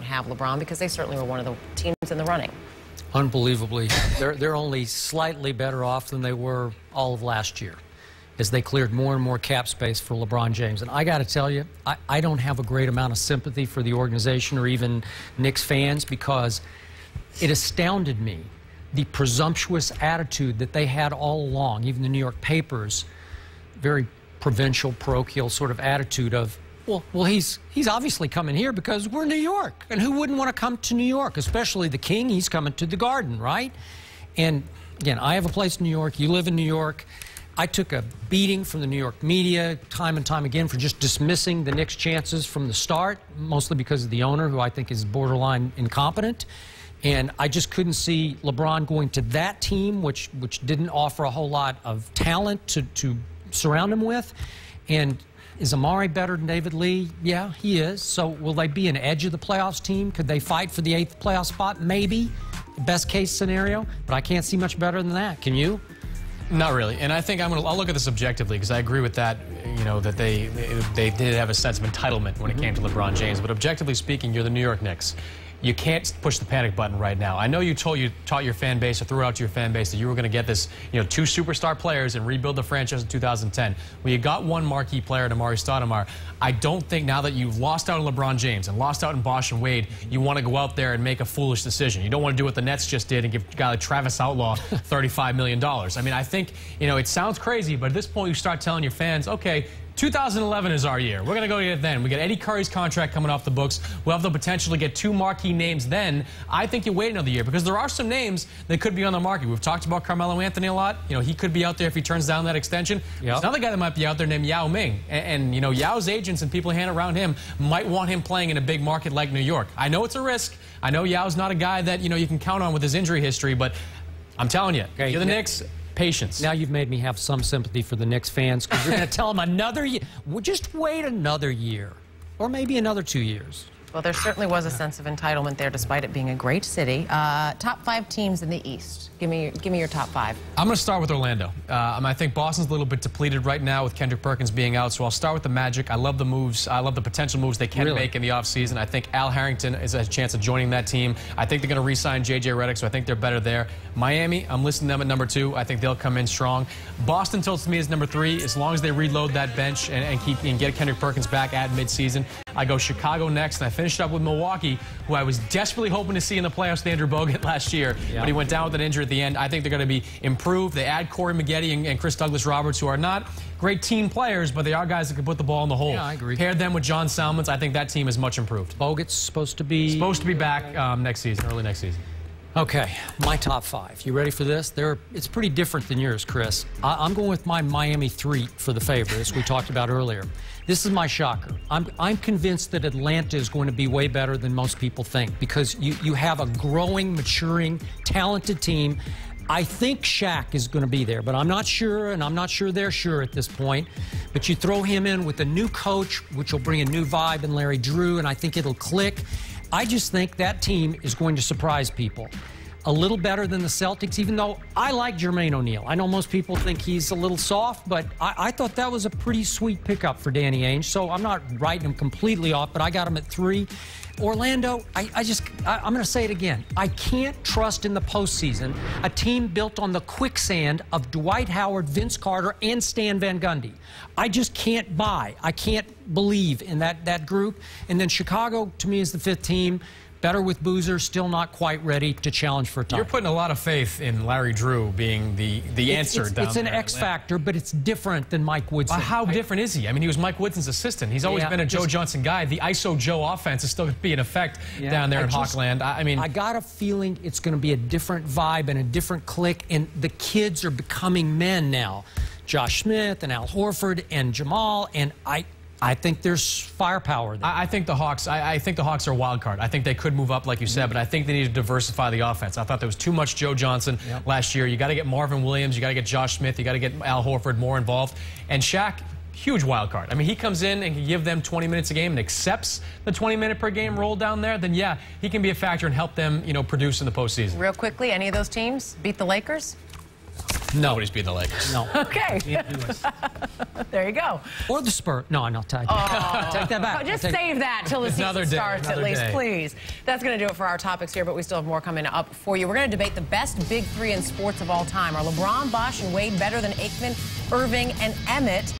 have LeBron, because they certainly were one of the teams in the running. Unbelievably. They're only slightly better off than they were all of last year, as they cleared more and more cap space for LeBron James. And I got to tell you, I don't have a great amount of sympathy for the organization or even Knicks fans, because it astounded me the presumptuous attitude that they had all along. Even the New York papers, very provincial, parochial sort of attitude of, well, he's obviously coming here because we're New York. And who wouldn't want to come to New York? Especially the king, he's coming to the Garden, right? And again, I have a place in New York. You live in New York. I took a beating from the New York media time and time again for just dismissing the Knicks' chances from the start, mostly because of the owner, who I think is borderline incompetent. And I just couldn't see LeBron going to that team, which didn't offer a whole lot of talent to surround him with. And is Amari better than David Lee? Yeah, he is. So will they be an edge of the playoffs team? Could they fight for the 8th playoff spot? Maybe. Best case scenario. But I can't see much better than that. Can you? Not really. And I think I'll look at this objectively, because I agree with that, that they did have a sense of entitlement when it came to LeBron James. But objectively speaking, you're the New York Knicks. You can't push the panic button right now. I know you taught your fan base, or threw out to your fan base, that you were going to get this, 2 superstar players and rebuild the franchise in 2010. Well, you got one marquee player, Amari Stoudemire. I don't think, now that you've lost out on LeBron James and lost out on Bosh and Wade, you want to go out there and make a foolish decision. You don't want to do what the Nets just did and give a guy like Travis Outlaw $35 million. I mean, I think, it sounds crazy, but at this point you start telling your fans, okay, 2011 is our year. We're going to go get it then. We got Eddie Curry's contract coming off the books. We'll have the potential to get 2 marquee names then. I think you wait another year, because there are some names that could be on the market. We've talked about Carmelo Anthony a lot. He could be out there if he turns down that extension. Yep. There's another guy that might be out there named Yao Ming. And Yao's agents and people hanging around him might want him playing in a big market like New York. I know it's a risk. I know Yao's not a guy that, you can count on with his injury history, but I'm telling you, okay, you're the Knicks. Patience. Now you've made me have some sympathy for the Knicks fans, because you're going to tell them another year. Well, just wait another year, or maybe another 2 years. Well, there certainly was a sense of entitlement there, despite it being a great city. Top 5 teams in the East. Give me your top 5. I'm going to start with Orlando. I think Boston's a little bit depleted right now with Kendrick Perkins being out, so I'll start with the Magic. I love the moves. I love the potential moves they can make in the offseason. I think Al Harrington is a chance of joining that team. I think they're going to re-sign J.J. Redick, so I think they're better there. Miami, I'm listing them at number 2. I think they'll come in strong. Boston tilts me as number 3. As long as they reload that bench and get Kendrick Perkins back at midseason. I go Chicago next, and I finished up with Milwaukee, who I was desperately hoping to see in the playoffs with Andrew Bogut last year, but he went down with an injury at the end. I think they're going to be improved. They add Corey Maggette and Chris Douglas-Roberts, who are not great team players, but they are guys that can put the ball in the hole. Yeah, I agree. Paired them with John Salmons, I think that team is much improved. Bogut's supposed to be back next season, early next season. Okay, my top 5. You ready for this? It's pretty different than yours, Chris. I'm going with my Miami 3 for the favorites we talked about earlier. This is my shocker. I'm convinced that Atlanta is going to be way better than most people think, because you have a growing, maturing, talented team. I think Shaq is going to be there, but I'm not sure, and I'm not sure they're sure at this point. But you throw him in with a new coach, which will bring a new vibe in Larry Drew, and I think it'll click. I just think that team is going to surprise people. A little better than the Celtics, even though I like Jermaine O'Neal. I know most people think he's a little soft, but I thought that was a pretty sweet pickup for Danny Ainge. So I'm not writing him completely off, but I got him at 3. Orlando, I'm going to say it again. I can't trust in the postseason a team built on the quicksand of Dwight Howard, Vince Carter, and Stan Van Gundy. I just can't buy. I can't believe in that group. And then Chicago, to me, is the 5th team. Better with Boozer, still not quite ready to challenge for a title. You're putting a lot of faith in Larry Drew being the answer down there. It's an X factor, but it's different than Mike Woodson. How different is he? I mean, he was Mike Woodson's assistant. He's always been a Joe Johnson guy. The ISO Joe offense is still going to be in effect down there in Hawkland. I got a feeling it's going to be a different vibe and a different click, and the kids are becoming men now. Josh Smith and Al Horford and Jamal, and I think there's firepower there. I think the Hawks. I think the Hawks are a wild card. I think they could move up, like you said, but I think they need to diversify the offense. I thought there was too much Joe Johnson last year. You got to get Marvin Williams. You got to get Josh Smith. You got to get Al Horford more involved. And Shaq, huge wild card. I mean, he comes in and can give them 20 minutes a game and accepts the 20-minute per game role down there. Then yeah, he can be a factor and help them, produce in the postseason. Real quickly, any of those teams beat the Lakers? No. Nobody's beating the Lakers. No. Okay. Can't do it. There you go. Or the Spurs. No, no, take that back. Just save that till the season Another day, starts, at another least, day. please. That's going to do it for our topics here, but we still have more coming up for you. We're going to debate the best big three in sports of all time. Are LeBron, Bosh, and Wade better than Aikman, Irving, and Emmett?